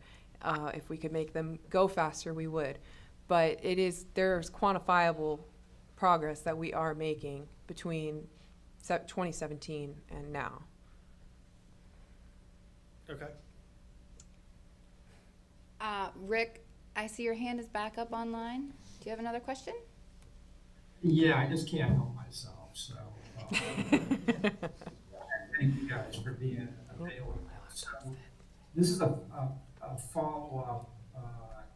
B: If we could make them go faster, we would. But there's quantifiable progress that we are making between 2017 and now.
J: Okay.
A: Rick, I see your hand is back up online. Do you have another question?
I: Yeah, I just can't help myself, so. Thank you guys for being available. So, this is a follow-up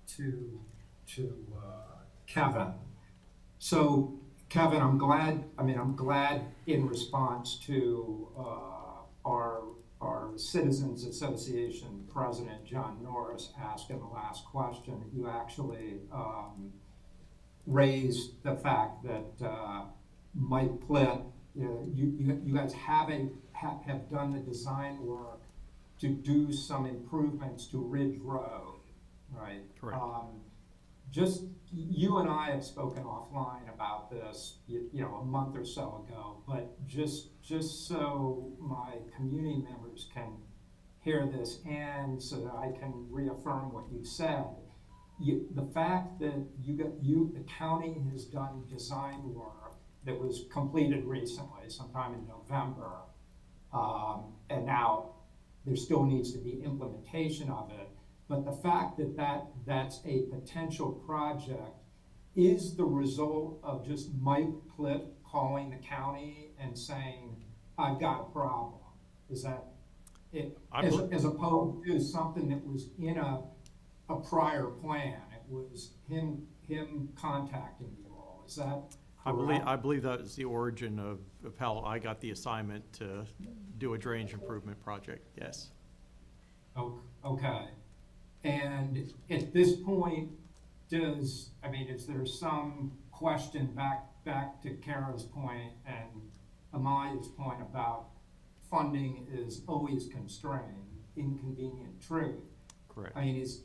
I: to Kevin. So, Kevin, I'm glad in response to our Citizens Association President, John Norris, asked in the last question, you actually raised the fact that Mike Plitt, you guys have done the design work to do some improvements to Ridge Road, right?
C: Correct.
I: Just, you and I have spoken offline about this, a month or so ago, but just so my community members can hear this and so that I can reaffirm what you said, the fact that the county has done design work that was completed recently, sometime in November, and now there still needs to be implementation of it. But the fact that that's a potential project is the result of just Mike Plitt calling the county and saying, I've got a problem. Is that it? As opposed to something that was in a prior plan. It was him contacting you all. Is that correct?
C: I believe that is the origin of how I got the assignment to do a drainage improvement project, yes.
I: Okay. And at this point, is there some question back to Kara's point and Amalia's point about funding is always constrained, inconvenient truth?
C: Correct.
I: I mean, is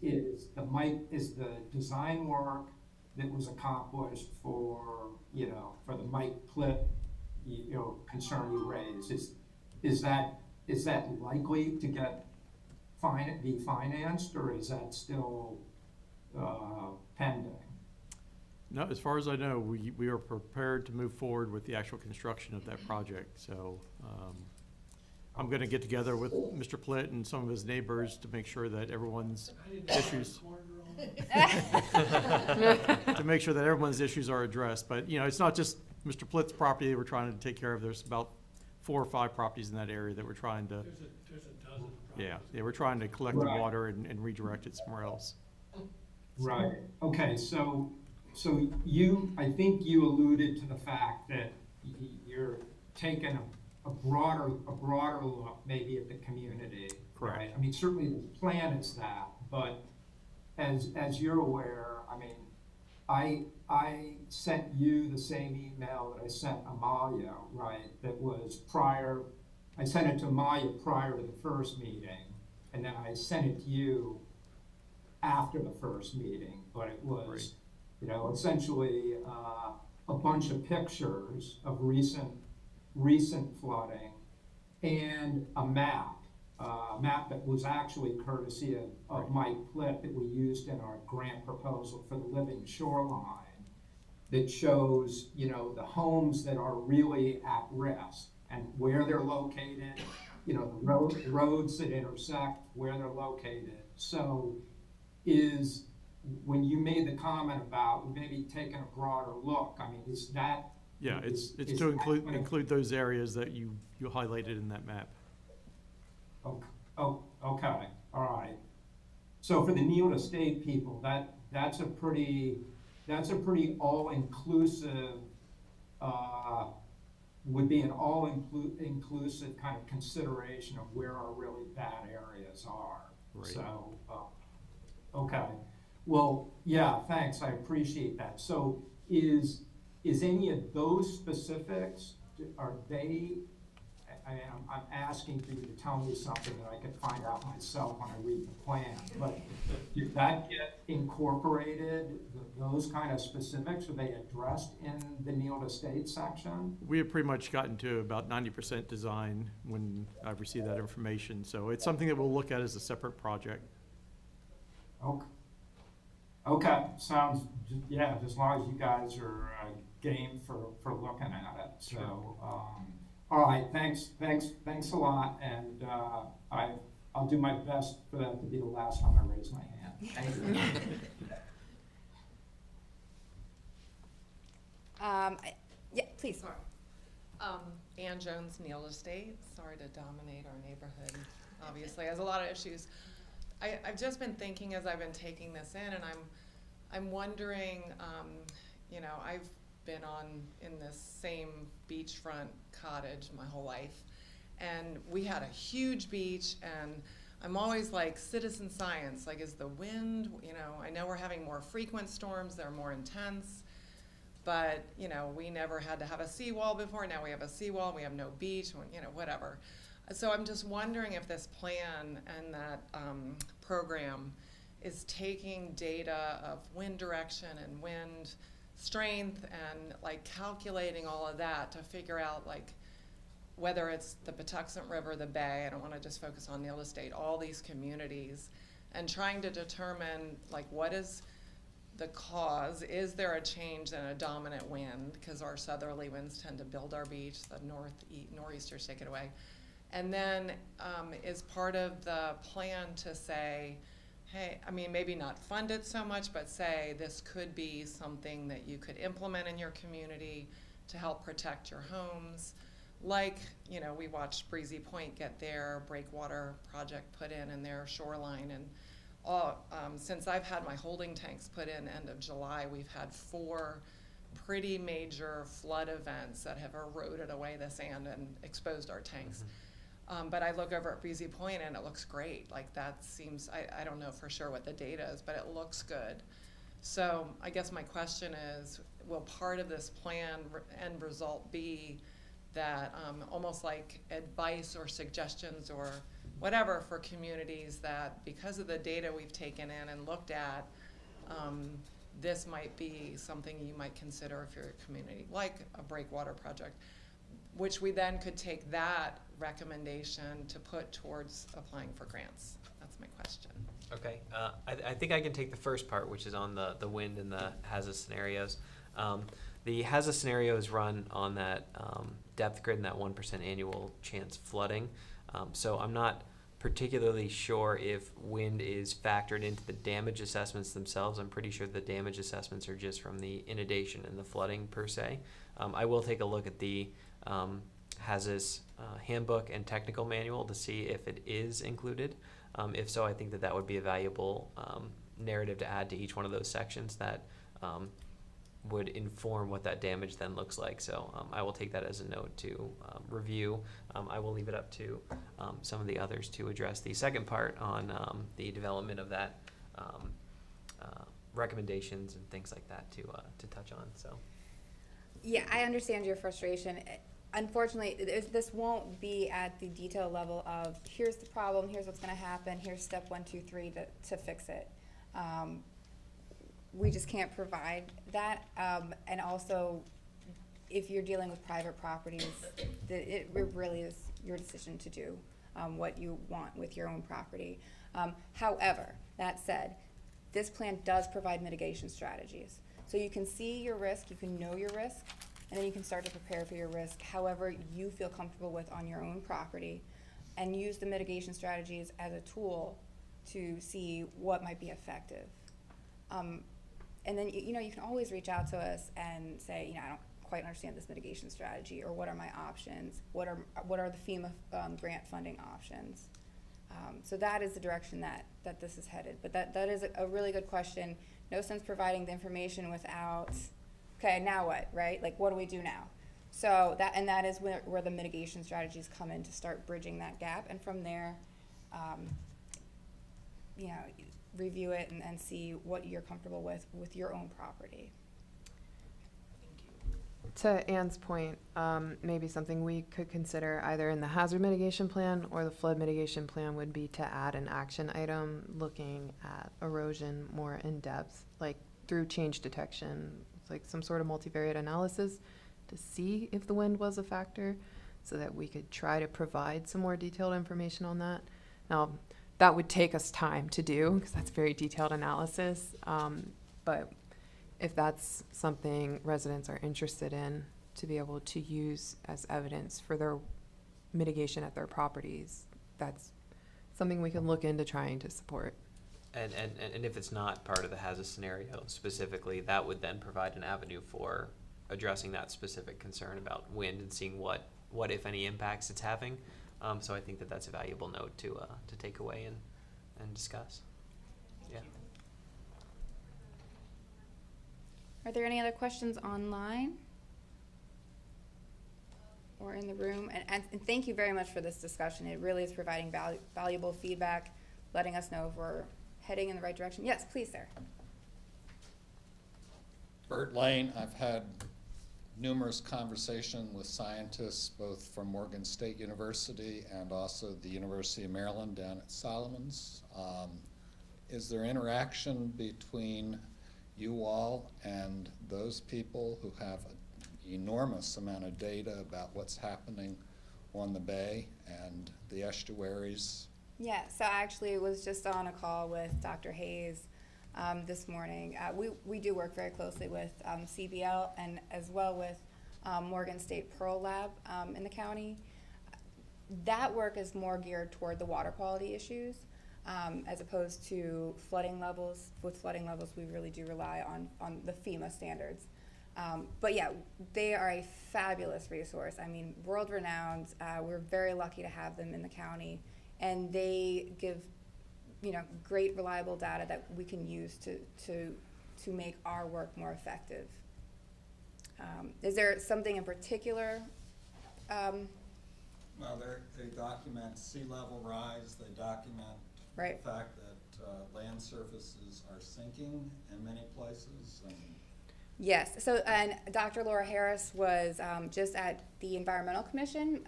I: the design work that was accomplished for the Mike Plitt, concern you raised, is that likely to be financed, or is that still pending?
C: No, as far as I know, we are prepared to move forward with the actual construction of that project. So I'm going to get together with Mr. Plitt and some of his neighbors to make sure that everyone's issues to make sure that everyone's issues are addressed. But you know, it's not just Mr. Plitt's property that we're trying to take care of. There's about 4 or 5 properties in that area that we're trying to.
G: There's a dozen.
C: Yeah, we're trying to collect the water and redirect it somewhere else.
I: Right. Okay. So I think you alluded to the fact that you're taking a broader look maybe at the community.
C: Correct.
I: Right? I mean, certainly the plan is that, but as you're aware, I mean, I sent you the same email that I sent Amalia, right? That was prior. I sent it to Amalia prior to the first meeting, and then I sent it to you after the first meeting. But it was,
C: Right.
I: you know, essentially a bunch of pictures of recent flooding and a map that was actually courtesy of
C: Right.
I: Mike Plitt that we used in our grant proposal for the living shoreline that shows, you know, the homes that are really at risk and where they're located, you know, the roads that intersect, where they're located. So when you made the comment about maybe taking a broader look, I mean, is that?
C: Yeah, it's
I: is
C: to
I: that
C: include those areas that you highlighted in that map.
I: Okay, all right. So for the Neal Estate people, that's a pretty all-inclusive, would be an all-inclusive kind of consideration of where our really bad areas are.
C: Right.
I: So, okay. Well, yeah, thanks, I appreciate that. So is any of those specifics, are they, I'm asking for you to tell me something that I could find out myself when I read the plan, but did that get incorporated, those kind of specifics, are they addressed in the Neal Estate section?
C: We have pretty much gotten to about 90% design when I've received that information. So it's something that we'll look at as a separate project.
I: Okay, sounds, yeah, as long as you guys are game for looking at it. So, all right, thanks a lot, and I'll do my best for that to be the last time I raise my hand. Thank you.
A: Yeah, please.
L: Sorry. Ann Jones, Neal Estate. Sorry to dominate our neighborhood. Obviously, has a lot of issues. I've just been thinking as I've been taking this in, and I'm wondering, you know, I've been in this same beachfront cottage my whole life, and we had a huge beach, and I'm always like citizen science, like is the wind, you know, I know we're having more frequent storms, they're more intense, but you know, we never had to have a seawall before, now we have a seawall, we have no beach, you know, whatever. So I'm just wondering if this plan and that program is taking data of wind direction and wind strength and like calculating all of that to figure out like whether it's the Patuxent River, the Bay, I don't want to just focus on Neal Estate, all these communities, and trying to determine like what is the cause, is there a change in a dominant wind, because our southerly winds tend to build our beach, the nor'easters take it away. And then is part of the plan to say, hey, I mean, maybe not fund it so much, but say this could be something that you could implement in your community to help protect your homes. Like, you know, we watched Breezy Point get their breakwater project put in their shoreline. And all, since I've had my holding tanks put in end of July, we've had 4 pretty major flood events that have eroded away the sand and exposed our tanks. Mm-hmm. But I look over at Breezy Point and it looks great. Like that seems, I don't know for sure what the data is, but it looks good. So I guess my question is, will part of this plan end result be that almost like advice or suggestions or whatever for communities that because of the data we've taken in and looked at, this might be something you might consider if you're a community, like a breakwater project. which we then could take that recommendation to put towards applying for grants. That's my question.
E: Okay, I think I can take the first part, which is on the wind and the HAZA scenarios. The HAZA scenarios run on that depth grid and that 1% annual chance flooding. So I'm not particularly sure if wind is factored into the damage assessments themselves. I'm pretty sure the damage assessments are just from the inundation and the flooding per se. I will take a look at the HAZA's handbook and technical manual to see if it is included. If so, I think that that would be a valuable narrative to add to each one of those sections that would inform what that damage then looks like. So I will take that as a note to review. I will leave it up to some of the others to address the second part on the development of that recommendations and things like that to touch on. So
A: Yeah, I understand your frustration. Unfortunately, this won't be at the detail level of here's the problem, here's what's going to happen, here's step 1, 2, 3 to fix it. We just can't provide that. And also, if you're dealing with private properties, it really is your decision to do what you want with your own property. However, that said, this plan does provide mitigation strategies. So you can see your risk, you can know your risk, and then you can start to prepare for your risk however you feel comfortable with on your own property, and use the mitigation strategies as a tool to see what might be effective. And then, you know, you can always reach out to us and say, you know, I don't quite understand this mitigation strategy, or what are my options? What are the FEMA grant funding options? So that is the direction that this is headed. But that is a really good question. No sense providing the information without, okay, now what, right? Like, what do we do now? So that is where the mitigation strategies come in to start bridging that gap. And from there, you know, review it and see what you're comfortable with your own property.
B: To Ann's point, maybe something we could consider either in the hazard mitigation plan or the flood mitigation plan would be to add an action item looking at erosion more in depth, like through change detection, like some sort of multivariate analysis to see if the wind was a factor, so that we could try to provide some more detailed information on that. Now, that would take us time to do because that's very detailed analysis, but if that's something residents are interested in to be able to use as evidence for their mitigation at their properties, that's something we can look into trying to support.
E: And if it's not part of the HAZA scenario specifically, that would then provide an avenue for addressing that specific concern about wind and seeing what if any impacts it's having. So I think that that's a valuable note to take away and discuss. Yeah.
A: Are there any other questions online or in the room? And thank you very much for this discussion. It really is providing valuable feedback, letting us know if we're heading in the right direction. Yes, please, sir.
M: Bert Lane. I've had numerous conversations with scientists both from Morgan State University and also the University of Maryland down at Solomons. Is there interaction between you all and those people who have an enormous amount of data about what's happening on the bay and the estuaries?
A: Yeah, so I actually was just on a call with Dr. Hayes this morning. We do work very closely with CBL and as well with Morgan State Pearl Lab in the county. That work is more geared toward the water quality issues as opposed to flooding levels. With flooding levels, we really do rely on the FEMA standards. But yeah, they are a fabulous resource. I mean, world renowned. We're very lucky to have them in the county, and they give, you know, great reliable data that we can use to make our work more effective. Is there something in particular?
M: Well, they document sea level rise. They document
A: right.
M: the fact that land surfaces are sinking in many places.
A: Yes. So, and Dr. Laura Harris was just at the Environmental Commission.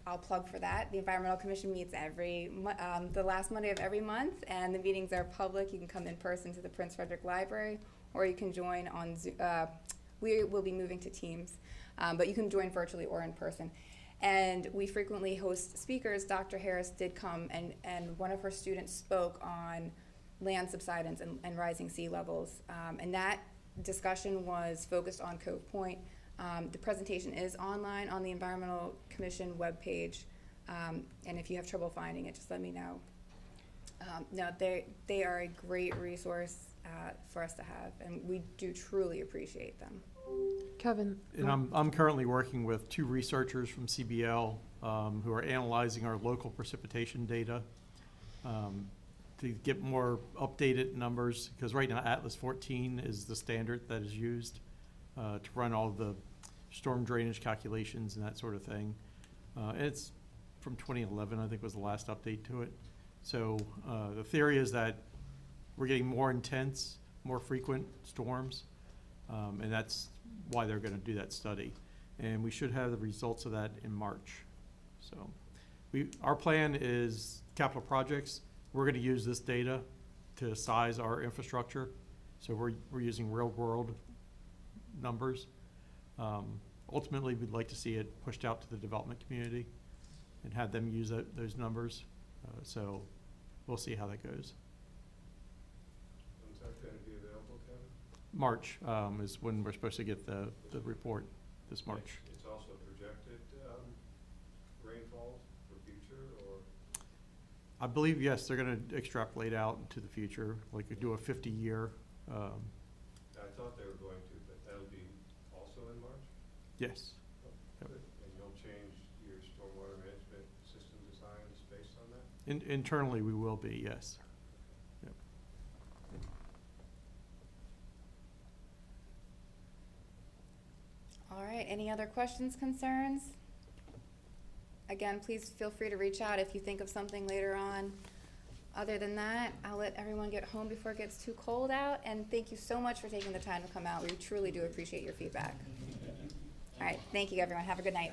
A: I'll plug for that. The Environmental Commission meets the last Monday of every month, and the meetings are public. You can come in person to the Prince Frederick Library, or you can join on Zoom. We will be moving to Teams. but you can join virtually or in person. And we frequently host speakers. Dr. Harris did come, and one of her students spoke on land subsidence and rising sea levels. And that discussion was focused on Cove Point. The presentation is online on the Environmental Commission webpage. And if you have trouble finding it, just let me know. No, they are a great resource for us to have, and we do truly appreciate them.
B: Kevin?
C: And I'm currently working with 2 researchers from CBL who are analyzing our local precipitation data to get more updated numbers, because right now Atlas 14 is the standard that is used to run all the storm drainage calculations and that sort of thing. And it's from 2011, I think, was the last update to it. So the theory is that we're getting more intense, more frequent storms, and that's why they're going to do that study. And we should have the results of that in March. So our plan is capital projects. We're going to use this data to size our infrastructure. So we're using real world numbers. Ultimately, we'd like to see it pushed out to the development community and have them use those numbers. So we'll see how that goes.
H: When's that going to be available, Kevin?
C: March is when we're supposed to get the report, this March.
H: It's also projected rainfalls for future, or?
C: I believe, yes, they're going to extrapolate out into the future, like do a 50-year.
H: I thought they were going to, but that'll be also in March?
C: Yes. Yep.
H: Good. And you'll change your stormwater management system designs based on that?
C: Internally, we will be, yes. Yep.
A: All right, any other questions, concerns? Again, please feel free to reach out if you think of something later on. Other than that, I'll let everyone get home before it gets too cold out, and thank you so much for taking the time to come out. We truly do appreciate your feedback. All right, thank you, everyone. Have a good night.